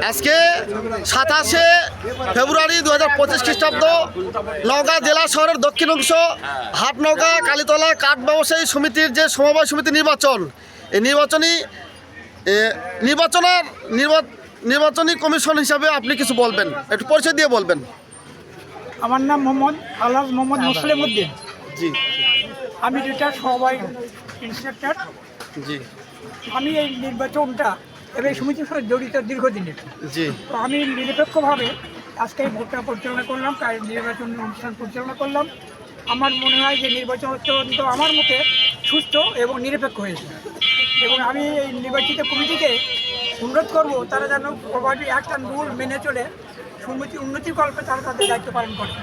আজকে 27শে ফেব্রুয়ারি 2025 খ্রিস্টাব্দ নওগাঁ জেলা শহরের দক্ষিণ অংশ হাটনৌকা কালীতলা কাঠ ব্যবসায়ী সমিতির যে সমবায় সমিতি নির্বাচন, এই নির্বাচনী কমিশন হিসাবে আপনি কিছু বলবেন, একটু পরিচয় দিয়ে বলবেন। আমার নাম মোহাম্মদ মুসলিম উদ্দিন। জি, আমি রিটায়ার্ড সমবায় ইন্সপেক্টর। জি, আমি এই নির্বাচনটা এবং এই সমিতির সাথে জড়িত দীর্ঘদিনের। জি, তো আমি নিরপেক্ষভাবে আজকে এই ভোটটা পরিচালনা করলাম, নির্বাচন অনুষ্ঠান পরিচালনা করলাম। আমার মনে হয় যে নির্বাচন অত্যন্ত আমার মতে সুস্থ এবং নিরপেক্ষ হয়েছে, এবং আমি এই নির্বাচিত কমিটিকে অনুরোধ করব তারা যেন প্রপার্টি অ্যাক্ট অ্যান্ড রুল মেনে চলে সমিতি উন্নতিকল্পে তারা তাদের দায়িত্ব পালন করে।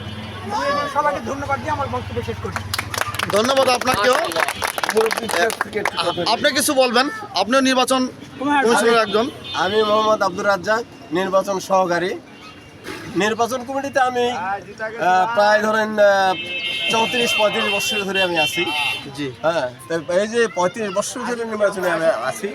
আমি সবাইকে ধন্যবাদ দিয়ে আমার বক্তব্য শেষ করছি। ধন্যবাদ আপনাকেও। আপনি কিছু বলবেন, আপনিও নির্বাচন কমিশনের একজন। আমি মোহাম্মদ আব্দুর রাজ্জাক, নির্বাচন সহকারী। নির্বাচন কমিটিতে আমি প্রায় ধরেন 34-35 বছর ধরে আমি আছি। জি, হ্যাঁ, এই যে 35 বছর ধরে নির্বাচনে আমি আছি।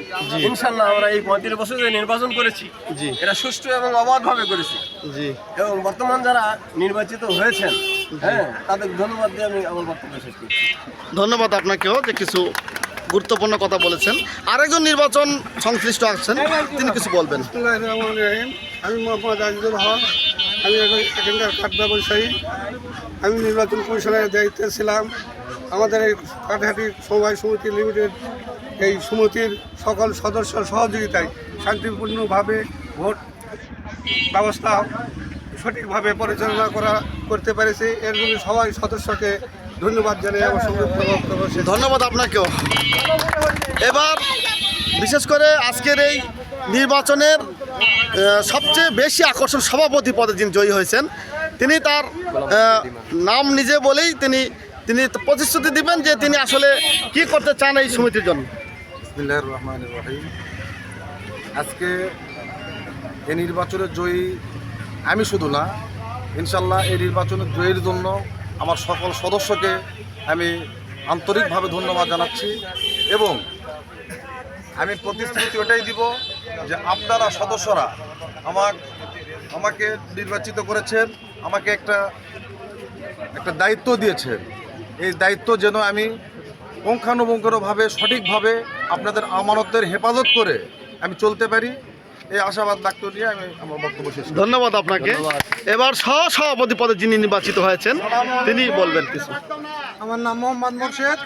ইনশাল্লাহ আমরা এই 35 বছর ধরে নির্বাচন করেছি, জি, এটা সুষ্ঠু এবং অবাধভাবে করেছি। জি, এবং বর্তমান যারা নির্বাচিত হয়েছেন, হ্যাঁ, তাদের ধন্যবাদ দিয়ে আমি আমার বক্তব্য শেষ করছি। ধন্যবাদ আপনাকেও যে কিছু গুরুত্বপূর্ণ কথা বলেছেন। আরেকজন নির্বাচন সংশ্লিষ্ট আছেন, তিনি কিছু বলবেন। আমি মোহাম্মদ আজিজুল হক, আমি এখানকার কাঠ ব্যবসায়ী। আমি নির্বাচন কমিশনের দায়িত্বে ছিলাম। আমাদের এই কাঠহাটি সমবায় সমিতি লিমিটেড এই সমিতির সকল সদস্য সহযোগিতায় শান্তিপূর্ণভাবে ভোট ব্যবস্থা সঠিকভাবে পরিচালনা করতে পেরেছি। এর জন্য সবাই সদস্যকে ধন্যবাদ জানাই। আমার সংযুক্ত বক্তব্য শেষ। ধন্যবাদ আপনাকেও। এবার বিশেষ করে আজকের এই নির্বাচনের সবচেয়ে বেশি আকর্ষণ সভাপতি পদে যিনি জয়ী হয়েছেন, তিনি তার নাম নিজে বলেই তিনি প্রতিশ্রুতি দিবেন যে তিনি আসলে কি করতে চান এই সমিতির জন্য। বিসমিল্লাহির রহমানির রহিম। আজকে এই নির্বাচনের জয়ী আমি শুধু না, ইনশাল্লাহ এই নির্বাচনের জয়ীর জন্য আমার সকল সদস্যকে আমি আন্তরিকভাবে ধন্যবাদ জানাচ্ছি, এবং আমি প্রতিশ্রুতি ওটাই দিব যে আপনারা সদস্যরা আমাকে নির্বাচিত করেছেন, আমাকে একটা দায়িত্ব দিয়েছেন। এই দায়িত্ব যেন আমি পুঙ্খানুপুঙ্খভাবে সঠিকভাবে আপনাদের আমানতের হেফাজত করে আমি চলতে পারি, এই আশাবাদ ব্যক্ত নিয়ে আমি আমার বক্তব্য শেষ করছি। ধন্যবাদ আপনাকে। এবার সভাপতি পদে যিনি নির্বাচিত হয়েছেন তিনি বলবেন কিছু। আমার নাম মোহাম্মদ মোর্শেদ,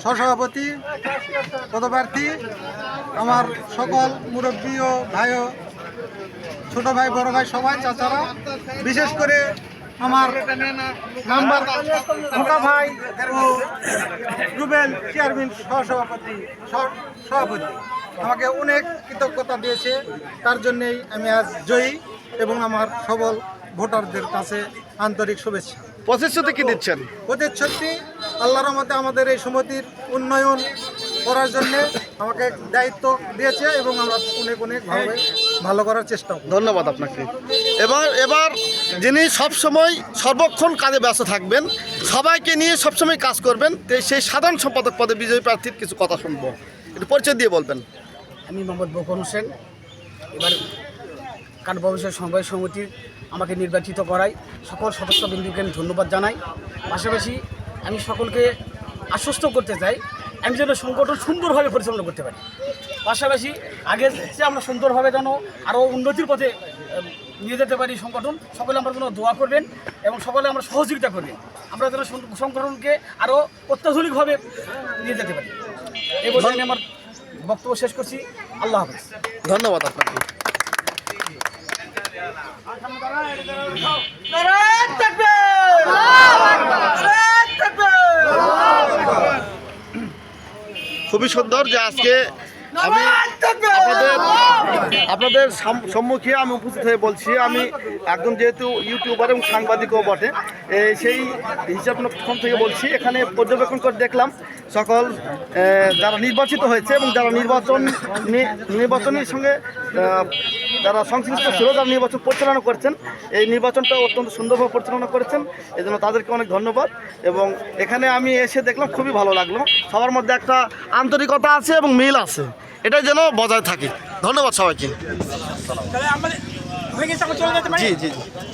সহসভাপতি পদপ্রার্থী। আমার সকল মুরব্বী ও ভাই ও ছোট ভাই, বড় ভাই, সবাই, চাচারা, বিশেষ করে আমার নাম্বার মোটা ভাই ও রুবেল চেয়ারম্যান সভাপতি আমাকে অনেক কৃতজ্ঞতা দিয়েছে, তার জন্যেই আমি আজ জয়ী, এবং আমার সবল ভোটারদের কাছে আন্তরিক শুভেচ্ছা। প্রতিশ্রুতি কি দিচ্ছেন? প্রতিশ্রুতি আল্লাহর রহমতে আমাদের এই সমিতির উন্নয়ন করার জন্যে আমাকে দায়িত্ব দিয়েছে, এবং আমরা অনেকভাবে ভালো করার চেষ্টা করব। ধন্যবাদ আপনাকে। এবার যিনি সবসময় সর্বক্ষণ কাজে ব্যস্ত থাকবেন, সবাইকে নিয়ে সবসময় কাজ করবেন, সেই সাধারণ সম্পাদক পদে বিজয়ী প্রার্থীর কিছু কথা শুনবো, একটু পরিচয় দিয়ে বলবেন। আমি মোহাম্মদ বকর হোসেন। এবার কাঠ ব্যবসায়ী সমবায় সমিতির আমাকে নির্বাচিত করায় সকল সদস্যবৃন্দকে আমি ধন্যবাদ জানাই। পাশাপাশি আমি সকলকে আশ্বস্ত করতে চাই আমি যেন সংগঠন সুন্দরভাবে পরিচালনা করতে পারি। পাশাপাশি আগে যে আমরা সুন্দরভাবে যেন আরও উন্নতির পথে নিয়ে যেতে পারি সংগঠন, সকলে আমার জন্য দোয়া করবেন এবং সকলে আমরা সহযোগিতা করবেন, আমরা যেন সংগঠনকে আরও অত্যাধুনিকভাবে নিয়ে যেতে পারি। এই বলে আমি আমার বক্তব্য শেষ করছি। আল্লাহ হাফেজ। ধন্যবাদ আপনাকে। খুবই সুন্দর যে আজকে আমি আপনাদের সম্মুখে আমি উপস্থিত হয়ে বলছি, আমি একদম যেহেতু ইউটিউবার এবং সাংবাদিকও বটে, সেই হিসাব থেকে বলছি। এখানে পর্যবেক্ষণ করে দেখলাম সকল যারা নির্বাচিত হয়েছে এবং যারা নির্বাচনের সঙ্গে যারা সংশ্লিষ্ট ছিল, যারা নির্বাচন পরিচালনা করেছেন, এই নির্বাচনটা অত্যন্ত সুন্দরভাবে পরিচালনা করেছেন, এই জন্য তাদেরকে অনেক ধন্যবাদ। এবং এখানে আমি এসে দেখলাম খুবই ভালো লাগলো, সবার মধ্যে একটা আন্তরিকতা আছে এবং মিল আছে। এটা যেন বজায় থাকে। ধন্যবাদ সবাইকে। জি জি জি।